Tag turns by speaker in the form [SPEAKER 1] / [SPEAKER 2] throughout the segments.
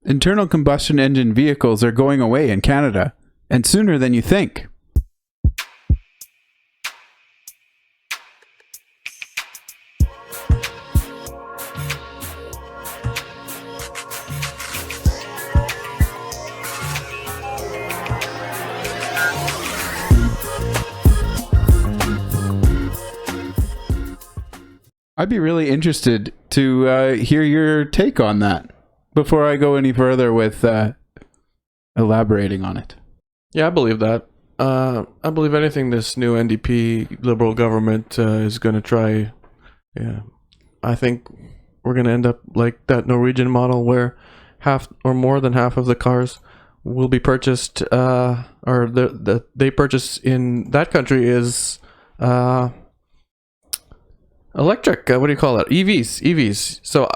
[SPEAKER 1] Internal combustion engine vehicles are going away in Canada, and sooner than you think. I'd be really interested to hear your take on that before I go any further with elaborating on it.
[SPEAKER 2] Yeah, I believe that. I believe anything this new NDP Liberal government is going to try. Yeah, I think we're going to end up like that Norwegian model where half or more than half of the cars will be purchased, or they purchase in that country is electric. What do you call it? EVs. So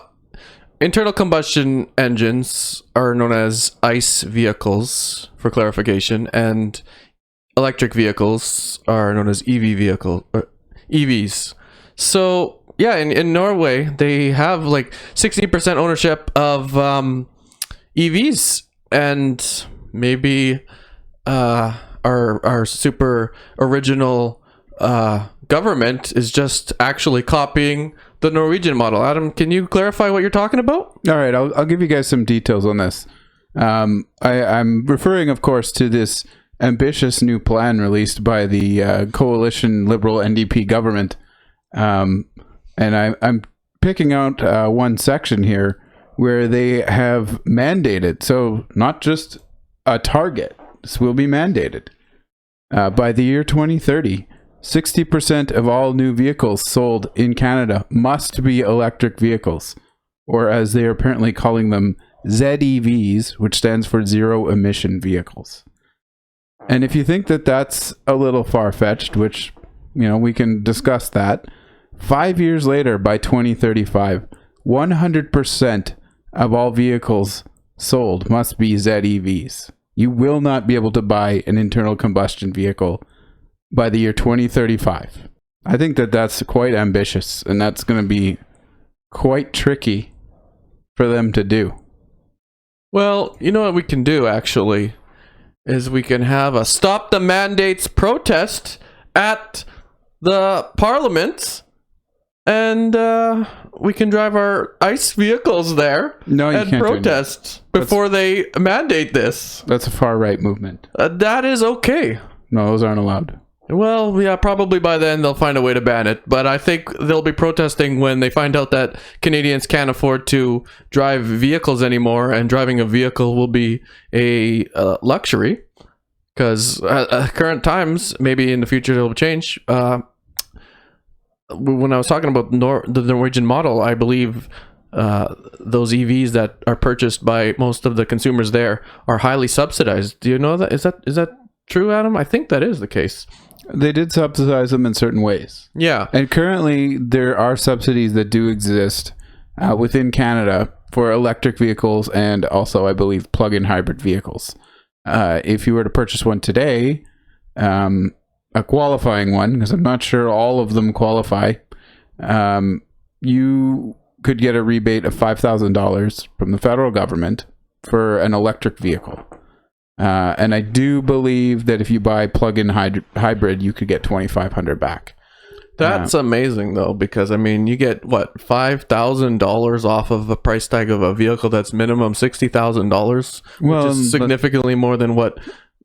[SPEAKER 2] internal combustion engines are known as ICE vehicles, for clarification, and electric vehicles are known as EVs. So yeah, in Norway they have like 60% ownership of EVs, and maybe our super original government is just actually copying the Norwegian model. Adam, can you clarify what you're talking about?
[SPEAKER 1] All right, I'll give you guys some details on this. I'm referring, of course, to this ambitious new plan released by the coalition Liberal NDP government. And I'm picking out one section here where they have mandated, so not just a target, this will be mandated. By the year 2030, 60% of all new vehicles sold in Canada must be electric vehicles, or as they are apparently calling them, ZEVs, which stands for zero emission vehicles. And if you think that that's a little far-fetched, which, you know, we can discuss that, 5 years later, by 2035, 100% of all vehicles sold must be ZEVs. You will not be able to buy an internal combustion vehicle by the year 2035. I think that that's quite ambitious, and that's going to be quite tricky for them to do.
[SPEAKER 2] Well, you know what we can do, actually, is we can have a Stop the Mandates protest at the Parliament, and we can drive our ICE vehicles there and protest before they mandate this.
[SPEAKER 1] That's a far-right movement.
[SPEAKER 2] That is okay.
[SPEAKER 1] No, those aren't allowed.
[SPEAKER 2] Well, yeah, probably by then they'll find a way to ban it. But I think they'll be protesting when they find out that Canadians can't afford to drive vehicles anymore, and driving a vehicle will be a luxury. Because at current times, maybe in the future it'll change. When I was talking about the Norwegian model, I believe those EVs that are purchased by most of the consumers there are highly subsidized. Do you know that? Is that true, Adam? I think that is the case.
[SPEAKER 1] They did subsidize them in certain ways.
[SPEAKER 2] Yeah.
[SPEAKER 1] And currently, there are subsidies that do exist within Canada for electric vehicles and also, I believe, plug-in hybrid vehicles. If you were to purchase one today, a qualifying one, because I'm not sure all of them qualify, you could get a rebate of $5,000 from the federal government for an electric vehicle. And I do believe that if you buy plug-in hybrid, you could get $2,500 back.
[SPEAKER 2] That's amazing, though, because, I mean, you get, what, $5,000 off of a price tag of a vehicle that's minimum $60,000, which is significantly more than what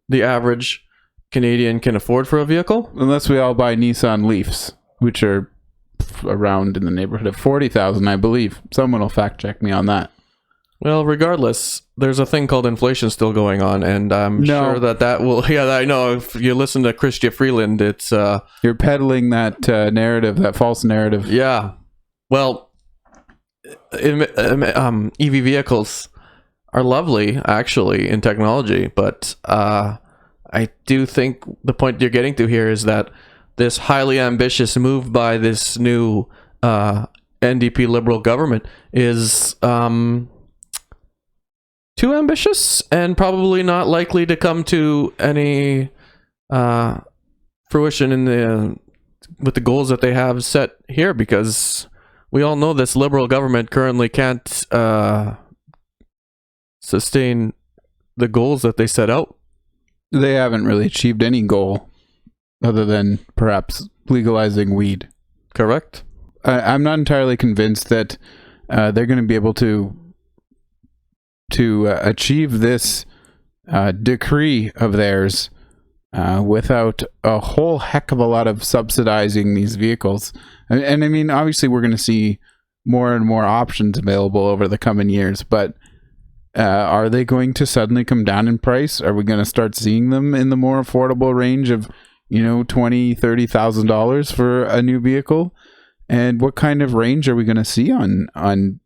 [SPEAKER 2] the average Canadian can afford for a vehicle.
[SPEAKER 1] Unless we all buy Nissan Leafs, which are around in the neighborhood of $40,000, I believe. Someone will fact check me on that.
[SPEAKER 2] Well, regardless, there's a thing called inflation still going on, and I'm sure that will... Yeah, I know. If you listen to Chrystia Freeland, it's...
[SPEAKER 1] You're peddling that narrative, that false narrative.
[SPEAKER 2] Yeah. Well, EV vehicles are lovely, actually, in technology, but I do think the point you're getting to here is that this highly ambitious move by this new NDP Liberal government is... too ambitious and probably not likely to come to any fruition with the goals that they have set here, because we all know this Liberal government currently can't sustain the goals that they set out.
[SPEAKER 1] They haven't really achieved any goal other than perhaps legalizing weed.
[SPEAKER 2] Correct.
[SPEAKER 1] I'm not entirely convinced that they're going to be able to achieve this decree of theirs without a whole heck of a lot of subsidizing these vehicles. And I mean, obviously, we're going to see more and more options available over the coming years, but are they going to suddenly come down in price? Are we going to start seeing them in the more affordable range of, $20,000-$30,000 for a new vehicle? And what kind of range are we going to see on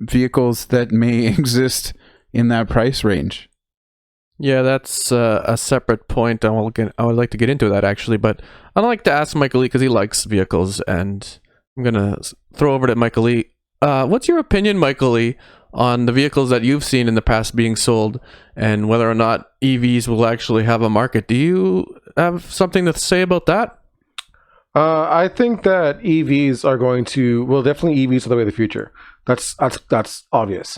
[SPEAKER 1] vehicles that may exist in that price range?
[SPEAKER 2] Yeah, that's a separate point. I would like to get into that actually, but I'd like to ask Michael Lee because he likes vehicles, and I'm gonna throw over to Michael Lee. What's your opinion, Michael Lee, on the vehicles that you've seen in the past being sold, and whether or not EVs will actually have a market? Do you have something to say about that?
[SPEAKER 3] I think that EVs are definitely EVs are the way of the future. That's obvious.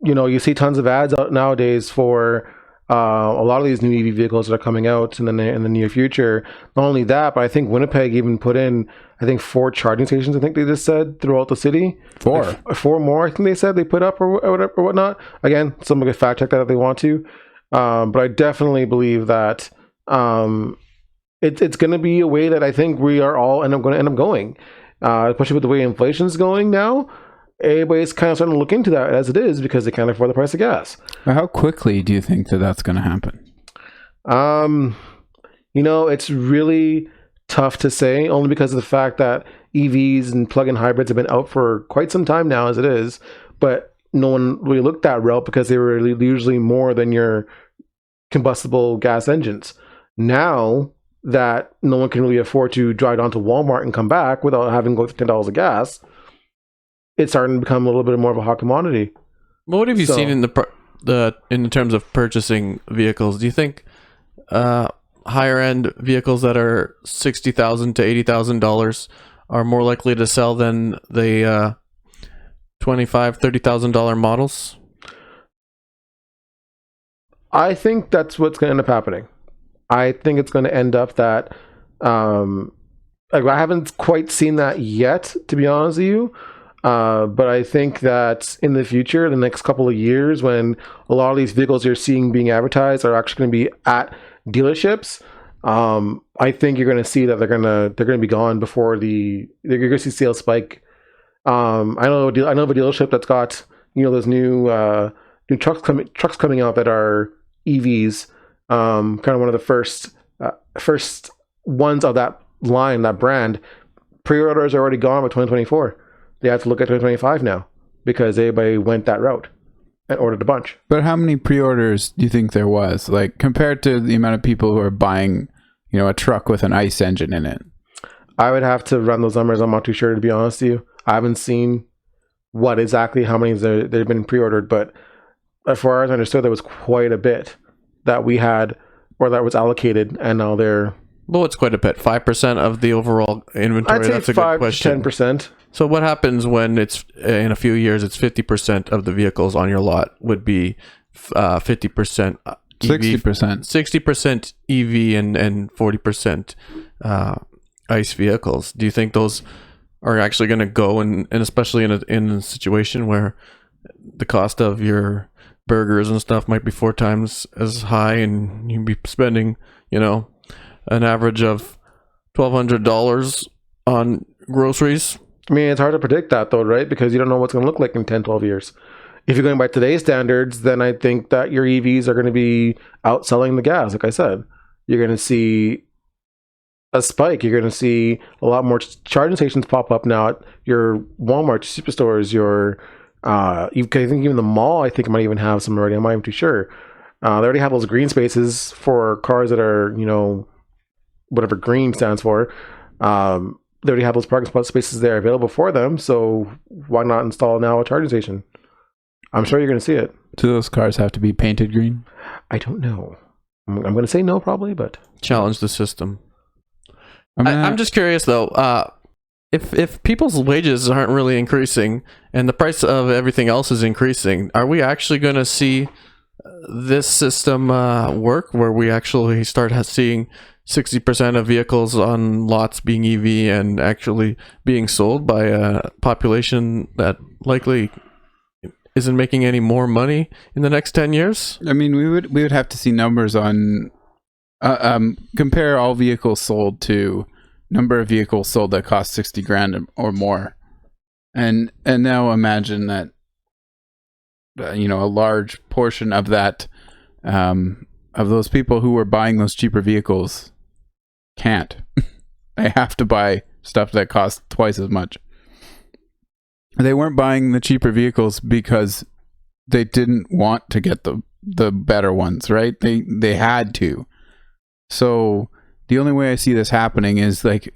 [SPEAKER 3] You see tons of ads out nowadays for a lot of these new EV vehicles that are coming out in the near future. Not only that, but I think Winnipeg even put in, 4 charging stations, I think they just said, throughout the city.
[SPEAKER 1] 4.
[SPEAKER 3] Like 4 more, I think they said they put up or whatnot. Again, someone could fact check that if they want to. But I definitely believe that it's going to be a way that I think we are all going to end up going, especially with the way inflation's going now. Everybody's kind of starting to look into that as it is because they can't afford the price of gas.
[SPEAKER 1] How quickly do you think that that's going to happen?
[SPEAKER 3] It's really tough to say, only because of the fact that EVs and plug-in hybrids have been out for quite some time now as it is, but no one really looked that route because they were usually more than your combustible gas engines. Now that no one can really afford to drive down to Walmart and come back without having to go for $10 of gas, it's starting to become a little bit more of a hot commodity.
[SPEAKER 2] Well, what have you seen in in terms of purchasing vehicles? Do you think higher end vehicles that are $60,000 to $80,000 are more likely to sell than the $25,000, $30,000 models?
[SPEAKER 3] I think that's what's going to end up happening. I think it's going to end up that I haven't quite seen that yet, to be honest with you. But I think that in the future, the next couple of years, when a lot of these vehicles you're seeing being advertised are actually going to be at dealerships, I think you're going to see that they're going to be gone before you're going to see sales spike. I know of a dealership that's got those new trucks coming out that are EVs. Kind of one of the first ones of that line, that brand. Pre-orders are already gone by 2024. They have to look at 2025 now because everybody went that route and ordered a bunch.
[SPEAKER 1] But how many pre-orders do you think there was? Like, compared to the amount of people who are buying, a truck with an ICE engine in it?
[SPEAKER 3] I would have to run those numbers. I'm not too sure, to be honest with you. I haven't seen how many they've been pre-ordered, but as far as I understood, there was quite a bit that we had or that was allocated, and now they're...
[SPEAKER 2] Well, it's quite a bit. 5% of the overall inventory.
[SPEAKER 3] I'd say
[SPEAKER 2] that's a good question.
[SPEAKER 3] 5-10%.
[SPEAKER 2] So what happens when it's in a few years? It's 50% of the vehicles on your lot would be 50% EV, 60% EV, and 40% ICE vehicles. Do you think those are actually going to go, and especially in a situation where the cost of your burgers and stuff might be 4 times as high, and you'd be spending, an average of $1,200 on groceries?
[SPEAKER 3] I mean, it's hard to predict that, though, right? Because you don't know what's going to look like in 10, 12 years. If you're going by today's standards, then I think that your EVs are going to be outselling the gas, like I said. You're going to see a spike. You're going to see a lot more charging stations pop up now at your Walmart, superstores, I think even the mall, I think, might even have some already. I'm not even too sure. They already have those green spaces for cars that are, whatever green stands for. They already have those parking spaces there available for them. So why not install now a charging station? I'm sure you're going to see it.
[SPEAKER 1] Do those cars have to be painted green?
[SPEAKER 3] I don't know. I'm going to say no, probably, but
[SPEAKER 2] challenge the system. I'm just curious though. if people's wages aren't really increasing and the price of everything else is increasing, are we actually going to see this system work where we actually start seeing 60% of vehicles on lots being EV and actually being sold by a population that likely isn't making any more money in the next 10 years?
[SPEAKER 1] I mean, we would have to see numbers on compare all vehicles sold to number of vehicles sold that cost 60 grand or more, and now imagine that a large portion of that of those people who were buying those cheaper vehicles can't. They have to buy stuff that costs twice as much. They weren't buying the cheaper vehicles because they didn't want to get the better ones, right? They had to. So the only way I see this happening is like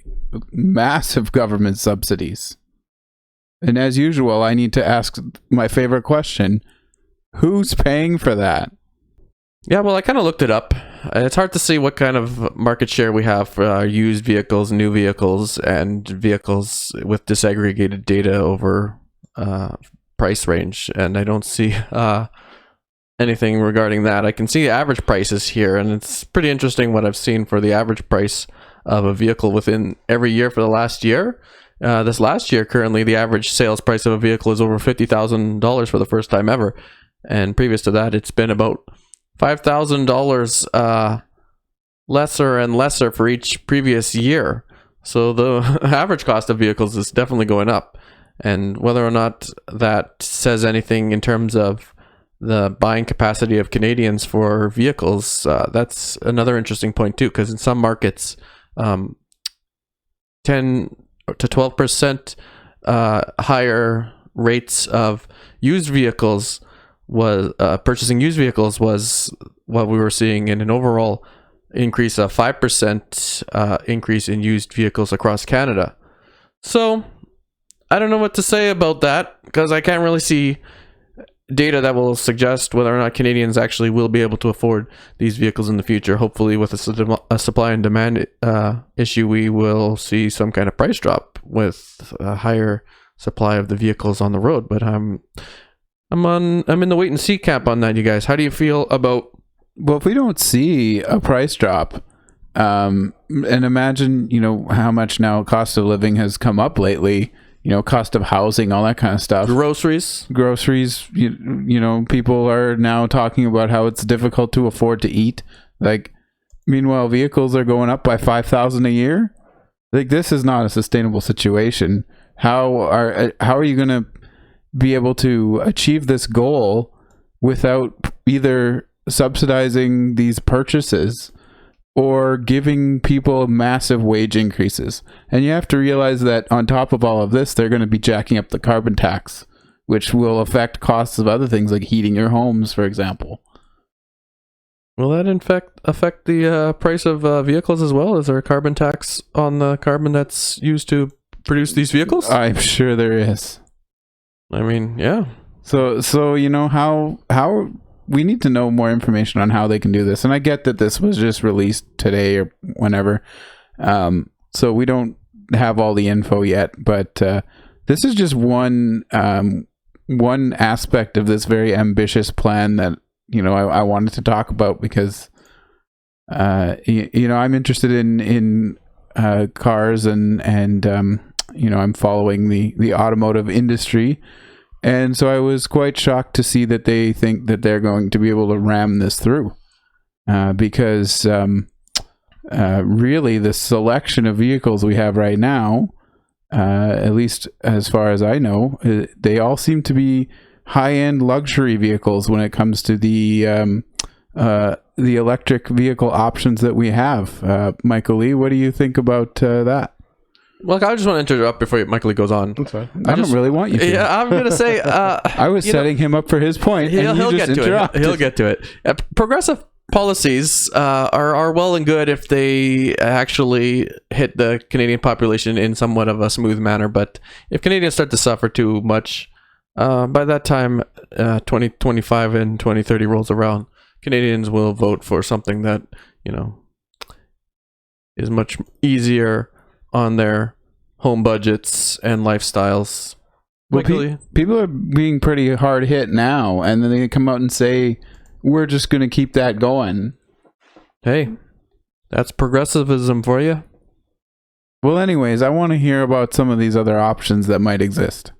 [SPEAKER 1] massive government subsidies. And as usual, I need to ask my favorite question: who's paying for that?
[SPEAKER 2] Yeah, well, I kind of looked it up. It's hard to see what kind of market share we have for used vehicles, new vehicles, and vehicles with disaggregated data over price range. And I don't see anything regarding that. I can see average prices here, and it's pretty interesting what I've seen for the average price of a vehicle within every year for the last year. This last year, currently, the average sales price of a vehicle is over $50,000 for the first time ever. And previous to that, it's been about $5,000 lesser and lesser for each previous year. So the average cost of vehicles is definitely going up. And whether or not that says anything in terms of the buying capacity of Canadians for vehicles, that's another interesting point too, because in some markets, 10 to 12% higher rates of used vehicles was purchasing used vehicles was what we were seeing in an overall increase of 5% increase in used vehicles across Canada. So I don't know what to say about that, because I can't really see data that will suggest whether or not Canadians actually will be able to afford these vehicles in the future. Hopefully with a supply and demand issue, we will see some kind of price drop with a higher supply of the vehicles on the road. But I'm in the wait and see camp on that, you guys. How do you feel about...
[SPEAKER 1] Well, if we don't see a price drop, and imagine, how much now cost of living has come up lately, cost of housing, all that kind of stuff.
[SPEAKER 2] Groceries,
[SPEAKER 1] people are now talking about how it's difficult to afford to eat. Like, meanwhile, vehicles are going up by $5,000 a year. Like, this is not a sustainable situation. How are you going to be able to achieve this goal without either subsidizing these purchases or giving people massive wage increases? And you have to realize that on top of all of this, they're going to be jacking up the carbon tax, which will affect costs of other things like heating your homes, for example.
[SPEAKER 2] Will that in fact affect the price of vehicles as well? Is there a carbon tax on the carbon that's used to produce these vehicles?
[SPEAKER 1] I'm sure there is.
[SPEAKER 2] I mean, yeah.
[SPEAKER 1] So how we need to know more information on how they can do this. And I get that this was just released today or whenever. So we don't have all the info yet, but this is just one aspect of this very ambitious plan that, I wanted to talk about because, I'm interested in cars and I'm following the automotive industry. And so I was quite shocked to see that they think that they're going to be able to ram this through, because really the selection of vehicles we have right now, at least as far as I know, they all seem to be high-end luxury vehicles when it comes to the electric vehicle options that we have. Michael Lee, what do you think about that?
[SPEAKER 2] Well, I just want to interrupt before Michael Lee goes on.
[SPEAKER 3] That's fine.
[SPEAKER 1] I don't really want you to.
[SPEAKER 2] Yeah, I'm going to say...
[SPEAKER 1] I was setting him up for his point, and you just interrupted.
[SPEAKER 2] He'll get to it. Progressive policies are well and good if they actually hit the Canadian population in somewhat of a smooth manner. But if Canadians start to suffer too much, by that time 2025 and 2030 rolls around, Canadians will vote for something that, is much easier on their home budgets and lifestyles.
[SPEAKER 1] Well,
[SPEAKER 2] Luckily,
[SPEAKER 1] people are being pretty hard hit now, and then they come out and say, we're just going to keep that going.
[SPEAKER 2] hey, that's progressivism for you.
[SPEAKER 1] Well, anyways, I want to hear about some of these other options that might exist.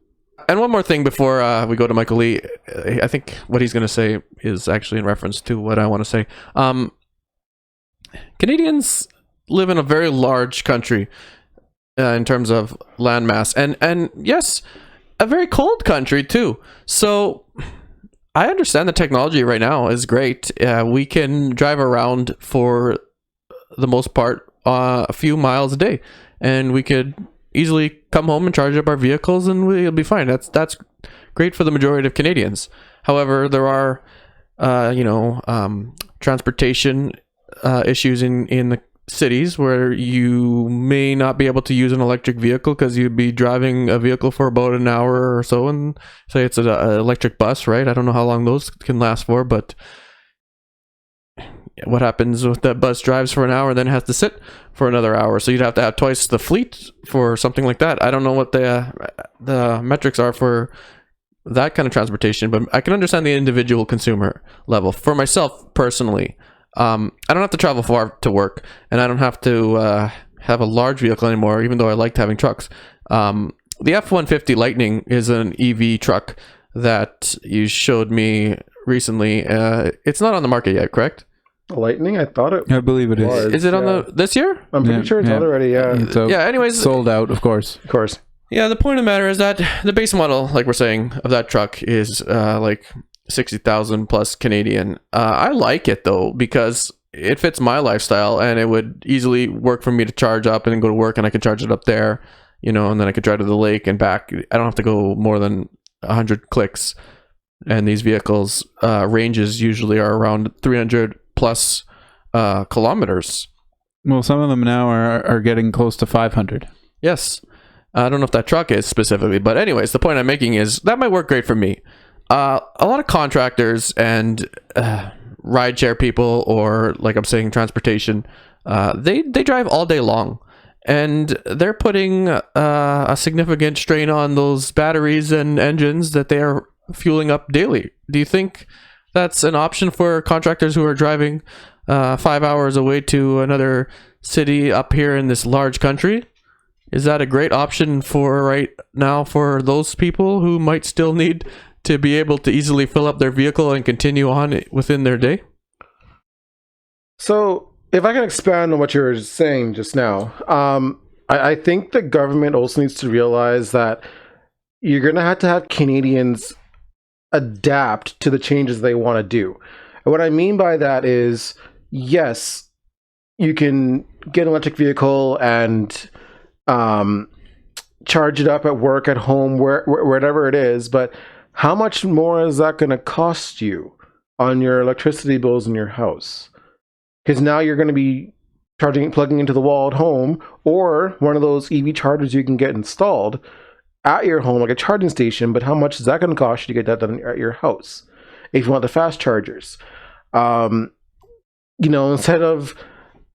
[SPEAKER 2] And one more thing before we go to Michael Lee. I think what he's going to say is actually in reference to what I want to say. Canadians live in a very large country in terms of landmass, and yes, a very cold country too. So I understand the technology right now is great. We can drive around for the most part a few miles a day, and we could easily come home and charge up our vehicles and we'll be fine. That's great for the majority of Canadians. However, there are transportation issues in the cities where you may not be able to use an electric vehicle because you'd be driving a vehicle for about an hour or so, and say it's an electric bus, right? I don't know how long those can last for, but what happens if that bus drives for an hour and then has to sit for another hour? So you'd have to have twice the fleet for something like that. I don't know what the metrics are for that kind of transportation, but I can understand the individual consumer level. For myself personally, I don't have to travel far to work, and I don't have to have a large vehicle anymore, even though I liked having trucks. The F-150 Lightning is an EV truck that you showed me recently. It's not on the market yet, correct?
[SPEAKER 3] Lightning, I thought it
[SPEAKER 1] I believe it is.
[SPEAKER 3] was.
[SPEAKER 2] Is it on this year?
[SPEAKER 3] I'm pretty sure it's out already, yeah.
[SPEAKER 1] So
[SPEAKER 2] Yeah, anyways.
[SPEAKER 1] sold out, of course.
[SPEAKER 3] Of course.
[SPEAKER 2] Yeah, the point of the matter is that the base model, like we're saying, of that truck is like 60,000 plus Canadian. I like it though, because it fits my lifestyle and it would easily work for me to charge up and then go to work, and I could charge it up there, and then I could drive to the lake and back. I don't have to go more than 100 clicks. And these vehicles ranges usually are around 300 plus kilometers.
[SPEAKER 1] Well, some of them now are getting close to 500.
[SPEAKER 2] Yes. I don't know if that truck is specifically, but anyways, the point I'm making is that might work great for me. A lot of contractors and rideshare people, or like I'm saying, transportation, they drive all day long, and they're putting a significant strain on those batteries and engines that they are fueling up daily. Do you think that's an option for contractors who are driving 5 hours away to another city up here in this large country? Is that a great option for right now for those people who might still need to be able to easily fill up their vehicle and continue on within their day?
[SPEAKER 3] So, if I can expand on what you were saying just now, I think the government also needs to realize that you're going to have Canadians adapt to the changes they want to do. And what I mean by that is, yes, you can get an electric vehicle and charge it up at work, at home, wherever it is, but how much more is that going to cost you on your electricity bills in your house? Because now you're going to be plugging into the wall at home, or one of those EV chargers you can get installed at your home, like a charging station. But how much is that going to cost you to get that done at your house if you want the fast chargers? Instead of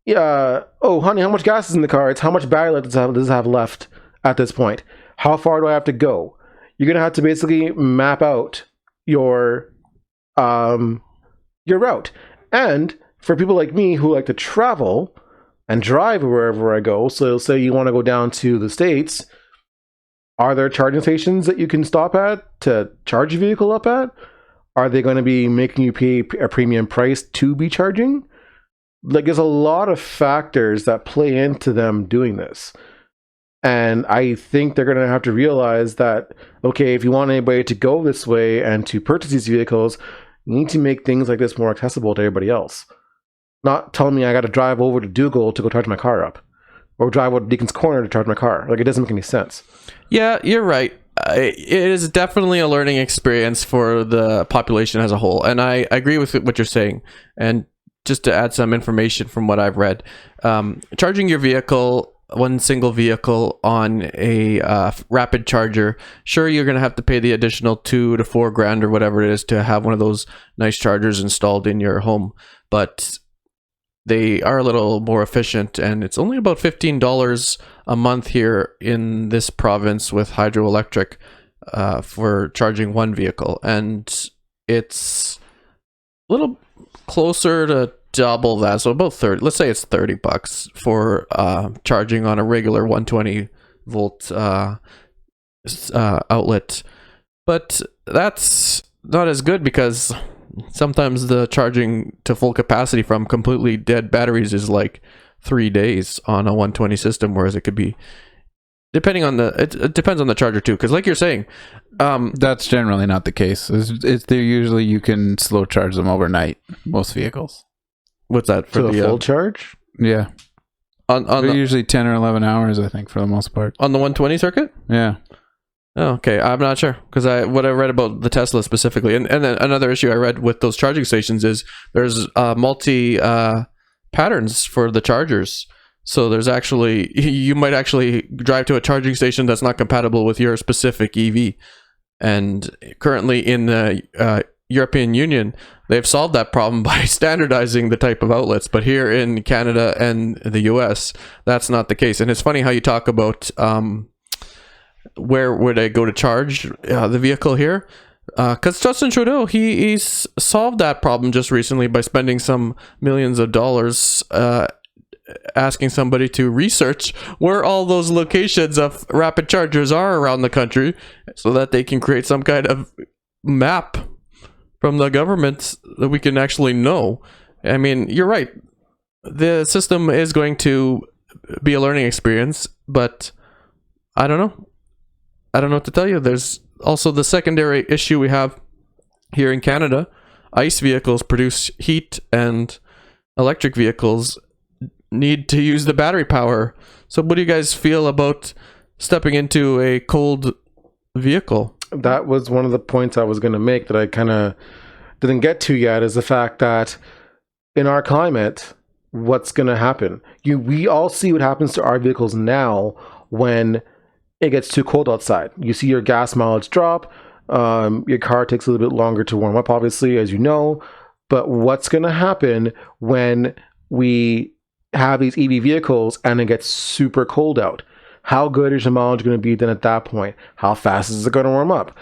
[SPEAKER 3] oh honey, how much gas is in the car? It's how much battery life does it have left at this point? How far do I have to go? You're gonna have to basically map out your route. And for people like me who like to travel and drive wherever I go, so say you want to go down to the States, are there charging stations that you can stop at to charge your vehicle up at? Are they going to be making you pay a premium price to be charging? Like, there's a lot of factors that play into them doing this. And I think they're going to have to realize that, okay, if you want anybody to go this way and to purchase these vehicles, you need to make things like this more accessible to everybody else. Not telling me I got to drive over to Dougal to go charge my car up, or drive over to Deacon's Corner to charge my car. Like, it doesn't make any sense.
[SPEAKER 2] Yeah, you're right. It is definitely a learning experience for the population as a whole. And I agree with what you're saying. And just to add some information from what I've read, charging your vehicle, one single vehicle on a rapid charger, sure, you're going to have to pay the additional $2,000 to $4,000 or whatever it is to have one of those nice chargers installed in your home. But they are a little more efficient, and it's only about $15 a month here in this province with hydroelectric for charging one vehicle, and it's a little closer to double that, so about 30. Let's say it's $30 for charging on a regular 120 volt outlet, but that's not as good because sometimes the charging to full capacity from completely dead batteries is like 3 days on a 120 system, whereas it could be depending on it depends on the charger too, because like you're saying,
[SPEAKER 1] that's generally not the case. They're usually you can slow charge them overnight, most vehicles.
[SPEAKER 2] what's that
[SPEAKER 3] For
[SPEAKER 2] for
[SPEAKER 3] the full charge?
[SPEAKER 1] Yeah,
[SPEAKER 2] on
[SPEAKER 1] they're
[SPEAKER 2] the,
[SPEAKER 1] usually 10 or 11 hours, I think, for the most part.
[SPEAKER 2] on the 120 circuit?
[SPEAKER 1] Yeah.
[SPEAKER 2] Oh, okay, I'm not sure because what I read about the Tesla specifically, and then another issue I read with those charging stations is there's multi patterns for the chargers. So there's actually you might actually drive to a charging station that's not compatible with your specific EV. And currently in the European Union, they've solved that problem by standardizing the type of outlets. But here in Canada and the US, that's not the case. And it's funny how you talk about where would I go to charge the vehicle here? Because Justin Trudeau, he's solved that problem just recently by spending some millions of dollars asking somebody to research where all those locations of rapid chargers are around the country so that they can create some kind of map from the government that we can actually know. I mean, you're right. The system is going to be a learning experience, but I don't know. I don't know what to tell you. There's also the secondary issue we have here in Canada. ICE vehicles produce heat and electric vehicles need to use the battery power. So what do you guys feel about stepping into a cold vehicle?
[SPEAKER 3] That was one of the points I was going to make that I kind of didn't get to yet, is the fact that in our climate, what's going to happen? We all see what happens to our vehicles now when it gets too cold outside. You see your gas mileage drop. Your car takes a little bit longer to warm up, obviously, as you know. But what's going to happen when we have these EV vehicles and it gets super cold out? How good is your mileage going to be then at that point? How fast is it going to warm up?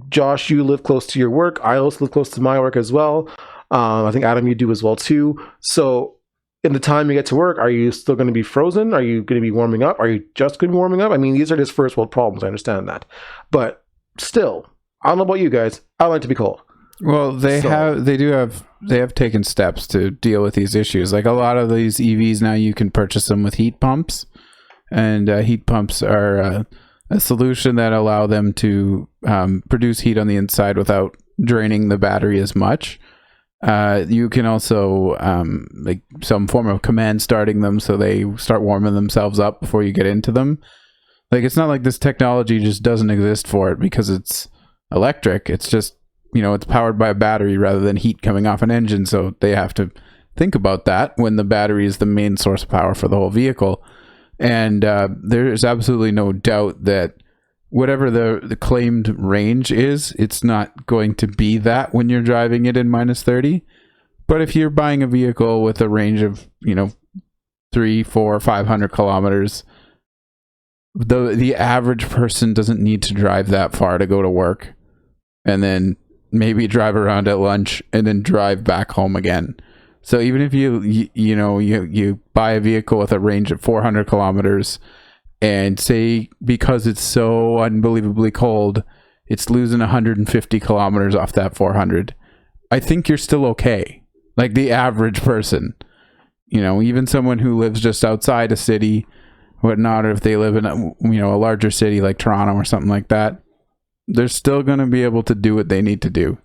[SPEAKER 3] Josh, you live close to your work. I also live close to my work as well. I think Adam, you do as well too. So in the time you get to work, are you still going to be frozen? Are you going to be warming up? Are you just going to be warming up? I mean, these are just first world problems. I understand that. But still, I don't know about you guys. I like to be cold.
[SPEAKER 1] Well, they have taken steps to deal with these issues. Like a lot of these EVs now, you can purchase them with heat pumps, and heat pumps are a solution that allow them to produce heat on the inside without draining the battery as much. You can also like some form of command starting them so they start warming themselves up before you get into them. Like it's not like this technology just doesn't exist for it because it's electric. It's just, it's powered by a battery rather than heat coming off an engine. So they have to think about that when the battery is the main source of power for the whole vehicle. And there is absolutely no doubt that whatever the claimed range is, it's not going to be that when you're driving it in -30. But if you're buying a vehicle with a range of, 300, 400, 500 kilometers, the average person doesn't need to drive that far to go to work and then maybe drive around at lunch and then drive back home again. So even if you buy a vehicle with a range of 400 kilometers and say because it's so unbelievably cold, it's losing 150 kilometers off that 400, I think you're still okay. Like the average person, even someone who lives just outside a city, whatnot, or if they live in a larger city like Toronto or something like that, they're still going to be able to do what they need to do.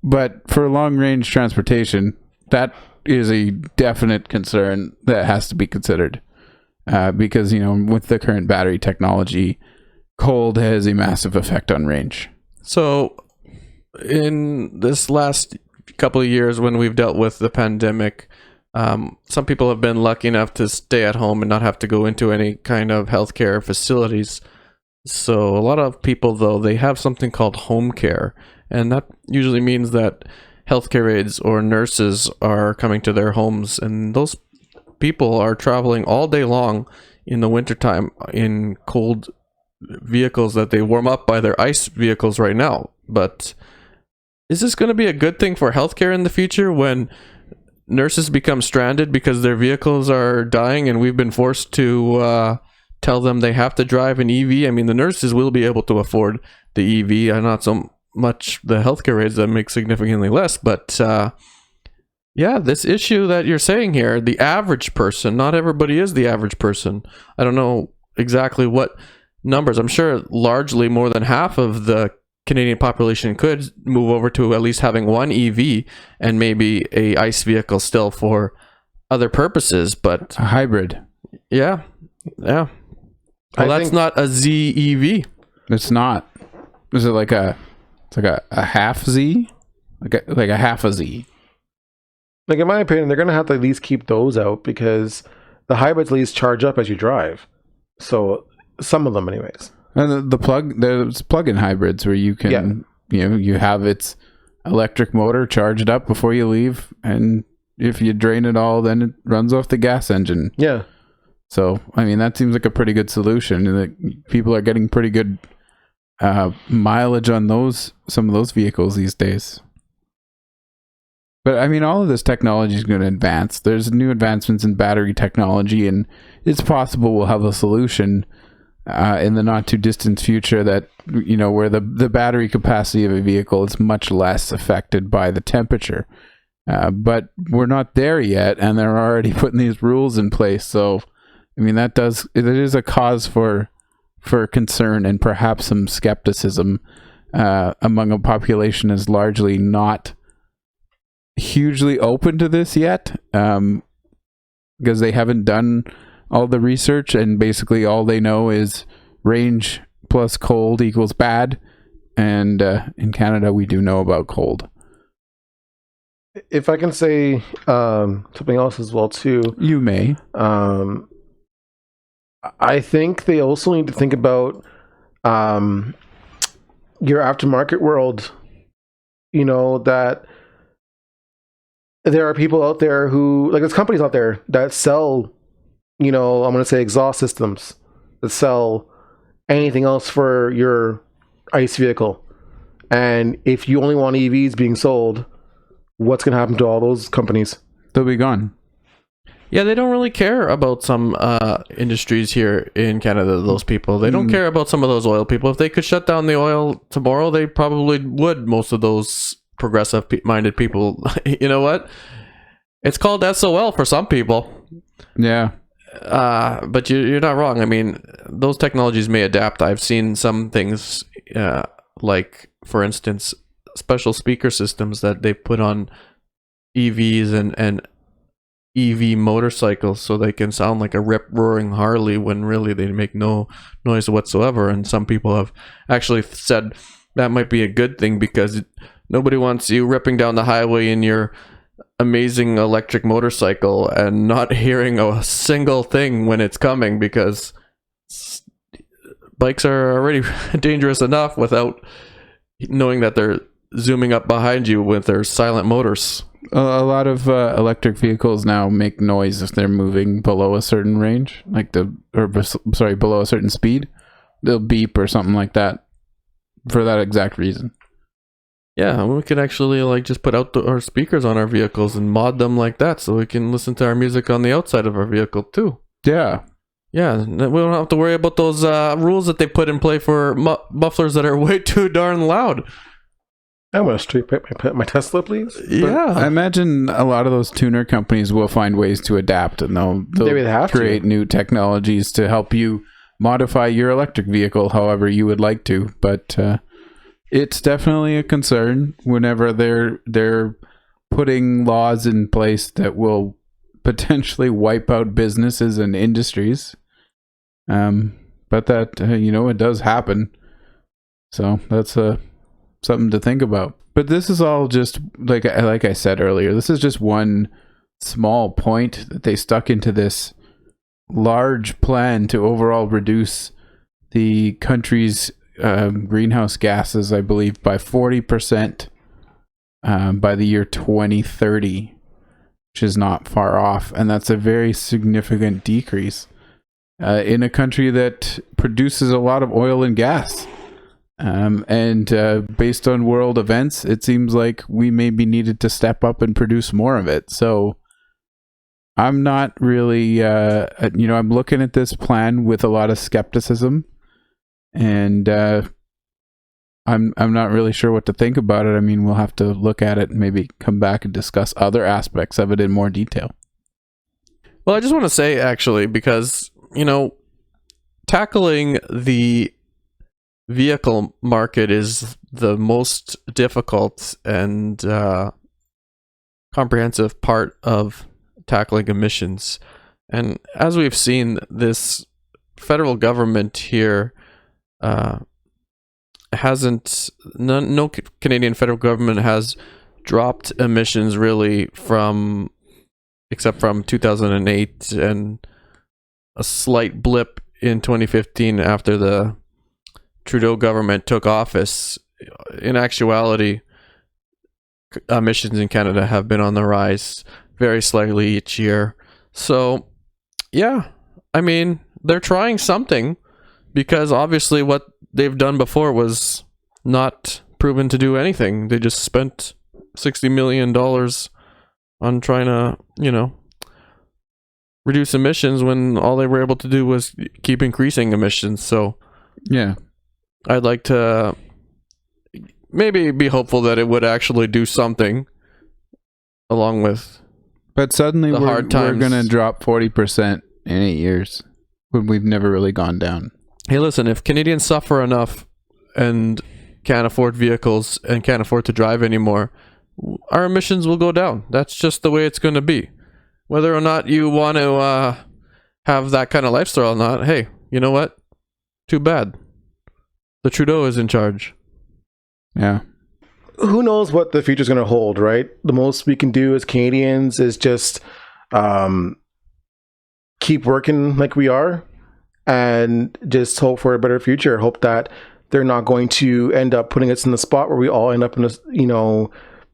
[SPEAKER 1] But for long range transportation, that is a definite concern that has to be considered. Because, with the current battery technology, cold has a massive effect on range.
[SPEAKER 2] So in this last couple of years when we've dealt with the pandemic, some people have been lucky enough to stay at home and not have to go into any kind of healthcare facilities. So a lot of people, though, they have something called home care. And that usually means that healthcare aides or nurses are coming to their homes, and those people are traveling all day long in the wintertime in cold vehicles that they warm up by their ice vehicles right now. But is this going to be a good thing for healthcare in the future when nurses become stranded because their vehicles are dying and we've been forced to tell them they have to drive an EV? I mean, the nurses will be able to afford the EV, and not so much the healthcare aides that make significantly less. But yeah, this issue that you're saying here, the average person, not everybody is the average person. I don't know exactly what numbers. I'm sure largely more than half of the Canadian population could move over to at least having one EV and maybe a ICE vehicle still for other purposes, but
[SPEAKER 1] A hybrid.
[SPEAKER 2] yeah. Well, that's not a ZEV.
[SPEAKER 1] It's not. Is it like a half Z? Like a half a Z.
[SPEAKER 3] Like, in my opinion, they're going to have to at least keep those out, because the hybrids at least charge up as you drive. So some of them anyways.
[SPEAKER 1] And there's plug-in hybrids where you can, you have its electric motor, charge it up before you leave, and if you drain it all, then it runs off the gas engine.
[SPEAKER 3] Yeah.
[SPEAKER 1] So, I mean, that seems like a pretty good solution, and that people are getting pretty good mileage on some of those vehicles these days. But I mean, all of this technology is going to advance. There's new advancements in battery technology, and it's possible we'll have a solution in the not too distant future that, where the battery capacity of a vehicle is much less affected by the temperature. But we're not there yet, and they're already putting these rules in place. So, I mean, it is a cause for concern and perhaps some skepticism among a population is largely not hugely open to this yet, because they haven't done all the research, and basically all they know is range plus cold equals bad, and in Canada we do know about cold.
[SPEAKER 3] If I can say something else as well too,
[SPEAKER 1] You may.
[SPEAKER 3] I think they also need to think about your aftermarket world. That there are people out there who, like, there's companies out there that sell, I'm going to say exhaust systems, that sell anything else for your ICE vehicle. And if you only want EVs being sold, what's going to happen to all those companies?
[SPEAKER 1] They'll be gone.
[SPEAKER 2] Yeah, they don't really care about some industries here in Canada, those people. They don't care about some of those oil people. If they could shut down the oil tomorrow, they probably would, most of those progressive-minded people. You know what? It's called SOL for some people.
[SPEAKER 1] Yeah.
[SPEAKER 2] But you're not wrong. I mean, those technologies may adapt. I've seen some things, like, for instance, special speaker systems that they put on EVs and EV motorcycles so they can sound like a rip-roaring Harley when really they make no noise whatsoever. And some people have actually said that might be a good thing, because nobody wants you ripping down the highway in your amazing electric motorcycle and not hearing a single thing when it's coming, because bikes are already dangerous enough without knowing that they're zooming up behind you with their silent motors.
[SPEAKER 1] A lot of electric vehicles now make noise if they're moving below a certain range, below a certain speed. They'll beep or something like that for that exact reason.
[SPEAKER 2] Yeah, we could actually just put our speakers on our vehicles and mod them like that, so we can listen to our music on the outside of our vehicle too.
[SPEAKER 1] Yeah.
[SPEAKER 2] Yeah, we don't have to worry about those rules that they put in play for mufflers that are way too darn loud.
[SPEAKER 3] I'm going to straight my Tesla, please.
[SPEAKER 2] Yeah.
[SPEAKER 1] I imagine a lot of those tuner companies will find ways to adapt, and they'll
[SPEAKER 3] Maybe they have
[SPEAKER 1] create new technologies to help you modify your electric vehicle however you would like to. But it's definitely a concern whenever they're putting laws in place that will potentially wipe out businesses and industries. But that, it does happen. So that's something to think about. But this is all just, like I said earlier, this is just one small point that they stuck into this large plan to overall reduce the country's greenhouse gases, I believe, by 40% by the year 2030, which is not far off. And that's a very significant decrease. in a country that produces a lot of oil and gas. And based on world events, it seems like we may be needed to step up and produce more of it. So I'm not really, I'm looking at this plan with a lot of skepticism, and I'm not really sure what to think about it. I mean, we'll have to look at it and maybe come back and discuss other aspects of it in more detail.
[SPEAKER 2] Well, I just want to say, actually, because, tackling the vehicle market is the most difficult and comprehensive part of tackling emissions. And as we've seen, this federal government here no Canadian federal government has dropped emissions really except from 2008 and a slight blip in 2015 after the Trudeau government took office. In actuality, emissions in Canada have been on the rise very slightly each year. So, yeah, I mean, they're trying something, because obviously what they've done before was not proven to do anything. They just spent $60 million on trying to, reduce emissions when all they were able to do was keep increasing emissions. So,
[SPEAKER 1] yeah,
[SPEAKER 2] I'd like to maybe be hopeful that it would actually do something along with.
[SPEAKER 1] But suddenly we're going to drop 40% in 8 years when we've never really gone down.
[SPEAKER 2] Hey, listen, if Canadians suffer enough and can't afford vehicles and can't afford to drive anymore, our emissions will go down. That's just the way it's going to be. Whether or not you want to have that kind of lifestyle or not, hey, you know what? Too bad. The Trudeau is in charge.
[SPEAKER 1] Yeah.
[SPEAKER 3] Who knows what the future's going to hold, right? The most we can do as Canadians is just keep working like we are and just hope for a better future. Hope that they're not going to end up putting us in the spot where we all end up in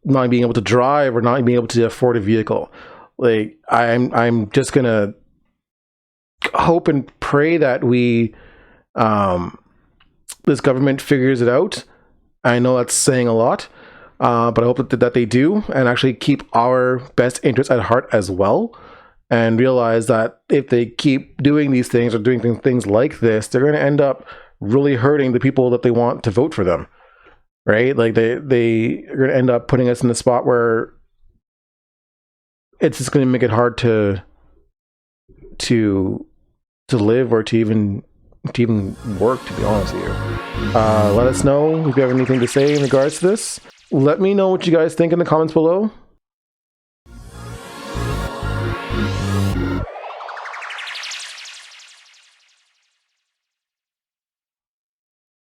[SPEAKER 3] not being able to drive or not being able to afford a vehicle. Like, I'm just going to hope and pray that this government figures it out. I know that's saying a lot, but I hope that they do and actually keep our best interests at heart as well, and realize that if they keep doing these things or doing things like this, they're going to end up really hurting the people that they want to vote for them, right? Like they are going to end up putting us in the spot where it's just going to make it hard to live or to even work, to be honest with you. Let us know if you have anything to say in regards to this. Let me know what you guys think in the comments below.